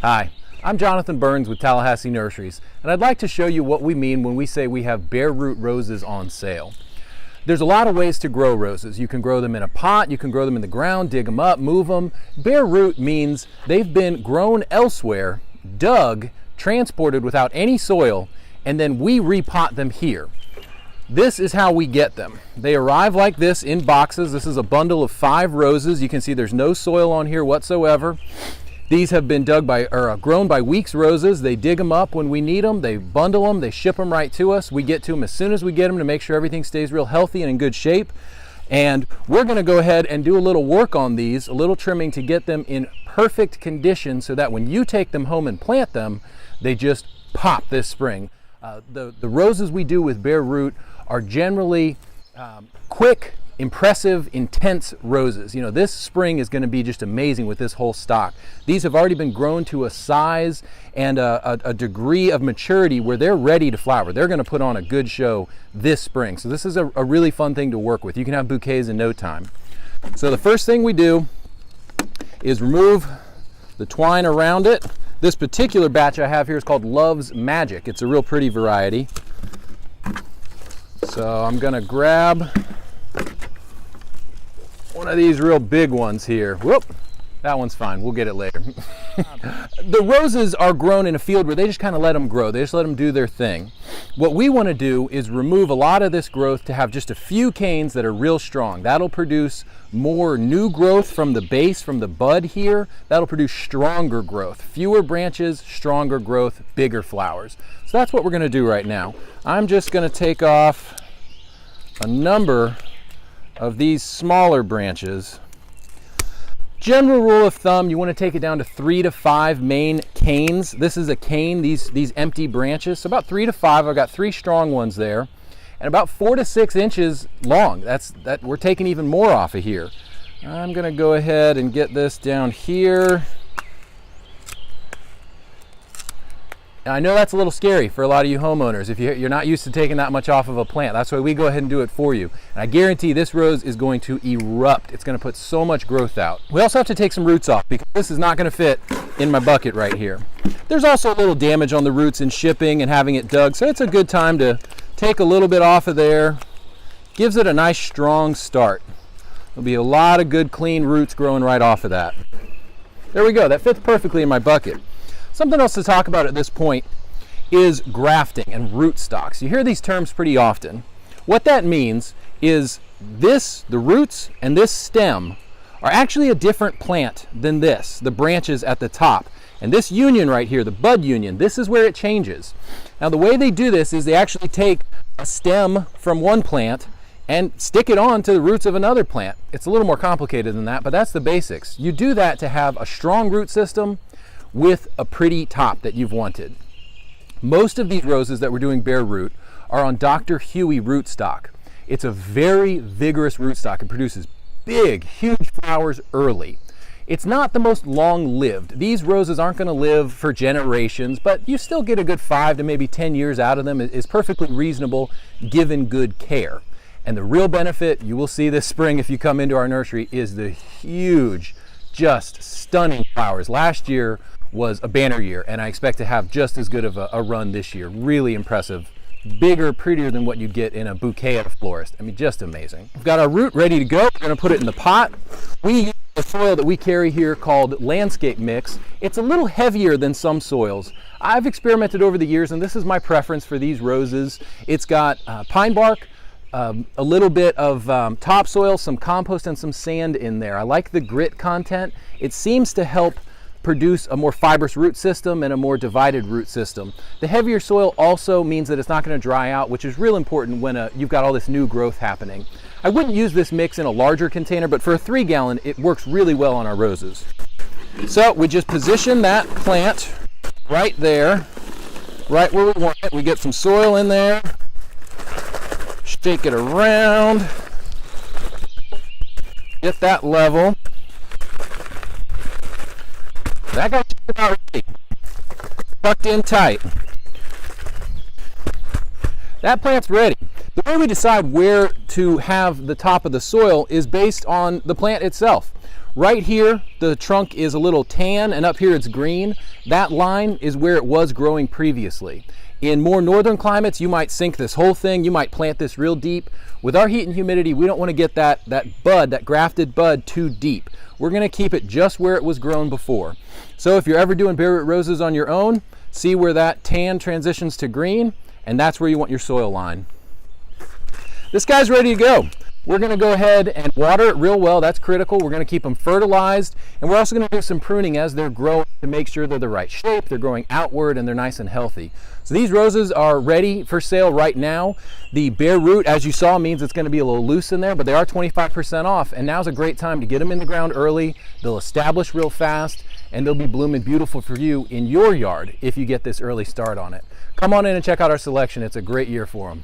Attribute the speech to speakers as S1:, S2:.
S1: Hi, I'm Jonathan Burns with Tallahassee Nurseries, and I'd like to show you what we mean when we say we have bare root roses on sale. There's a lot of ways to grow roses. You can grow them in a pot, you can grow them in the ground, dig them up, move them. Bare root means they've been grown elsewhere, dug, transported without any soil, and then we repot them here. This is how we get them. They arrive like this in boxes. This is a bundle of 5 roses. You can see there's no soil on here whatsoever. These have been grown by Weeks Roses. They dig them up when we need them, they bundle them, they ship them right to us. We get to them as soon as we get them to make sure everything stays real healthy and in good shape. And we're gonna go ahead and do a little work on these, a little trimming to get them in perfect condition so that when you take them home and plant them, they just pop this spring. The roses we do with bare root are generally quick, impressive, intense roses. You know, this spring is going to be just amazing with this whole stock. These have already been grown to a size and a degree of maturity where they're ready to flower. They're going to put on a good show this spring. So this is a really fun thing to work with. You can have bouquets in no time. So the first thing we do is remove the twine around it. This particular batch I have here is called Love's Magic. It's a real pretty variety. So I'm going to grab one of these real big ones here. Whoop, that one's fine. We'll get it later. The roses are grown in a field where they just kind of let them grow. They just let them do their thing. What we want to do is remove a lot of this growth to have just a few canes that are real strong. That'll produce more new growth from the base, from the bud here. That'll produce stronger growth. Fewer branches, stronger growth, bigger flowers. So that's what we're going to do right now. I'm just going to take off a number of these smaller branches. General rule of thumb, you want to take it down to 3 to 5 main canes. This is a cane, these empty branches. So about 3 to 5, I've got 3 strong ones there, and about 4 to 6 inches long. We're taking even more off of here. I'm going to go ahead and get this down here. Now, I know that's a little scary for a lot of you homeowners if you're not used to taking that much off of a plant. That's why we go ahead and do it for you. And I guarantee this rose is going to erupt. It's going to put so much growth out. We also have to take some roots off because this is not going to fit in my bucket right here. There's also a little damage on the roots in shipping and having it dug, so it's a good time to take a little bit off of there. Gives it a nice strong start. There'll be a lot of good clean roots growing right off of that. There we go. That fits perfectly in my bucket. Something else to talk about at this point is grafting and rootstocks. You hear these terms pretty often. What that means is the roots and this stem are actually a different plant than this, the branches at the top. And this union right here, the bud union, this is where it changes. Now the way they do this is they actually take a stem from one plant and stick it on to the roots of another plant. It's a little more complicated than that, but that's the basics. You do that to have a strong root system with a pretty top that you've wanted. Most of these roses that we're doing bare root are on Dr. Huey rootstock. It's a very vigorous rootstock. It produces big, huge flowers early. It's not the most long-lived. These roses aren't going to live for generations, but you still get a good 5 to maybe 10 years out of them. It's perfectly reasonable given good care. And the real benefit you will see this spring if you come into our nursery is the huge, just stunning flowers. Last year was a banner year, and I expect to have just as good of a run this year. Really impressive. Bigger, prettier than what you'd get in a bouquet at a florist. I mean, just amazing. We've got our root ready to go. We're going to put it in the pot. We use the soil that we carry here called Landscape Mix. It's a little heavier than some soils. I've experimented over the years, and this is my preference for these roses. It's got pine bark, a little bit of topsoil, some compost, and some sand in there. I like the grit content. It seems to help produce a more fibrous root system and a more divided root system. The heavier soil also means that it's not going to dry out, which is real important when you've got all this new growth happening. I wouldn't use this mix in a larger container, but for a 3-gallon, it works really well on our roses. So we just position that plant right there, right where we want it. We get some soil in there, shake it around, get that level. That got just about ready. Tucked in tight. That plant's ready. The way we decide where to have the top of the soil is based on the plant itself. Right here, the trunk is a little tan, and up here it's green. That line is where it was growing previously. In more northern climates, you might sink this whole thing, you might plant this real deep. With our heat and humidity, we don't want to get that bud, that grafted bud, too deep. We're going to keep it just where it was grown before. So if you're ever doing bare root roses on your own, see where that tan transitions to green, and that's where you want your soil line. This guy's ready to go. We're going to go ahead and water it real well. That's critical. We're going to keep them fertilized, and we're also going to do some pruning as they're growing to make sure they're the right shape, they're growing outward, and they're nice and healthy. So these roses are ready for sale right now. The bare root, as you saw, means it's going to be a little loose in there, but they are 25% off, and now's a great time to get them in the ground early. They'll establish real fast, and they'll be blooming beautiful for you in your yard if you get this early start on it. Come on in and check out our selection. It's a great year for them.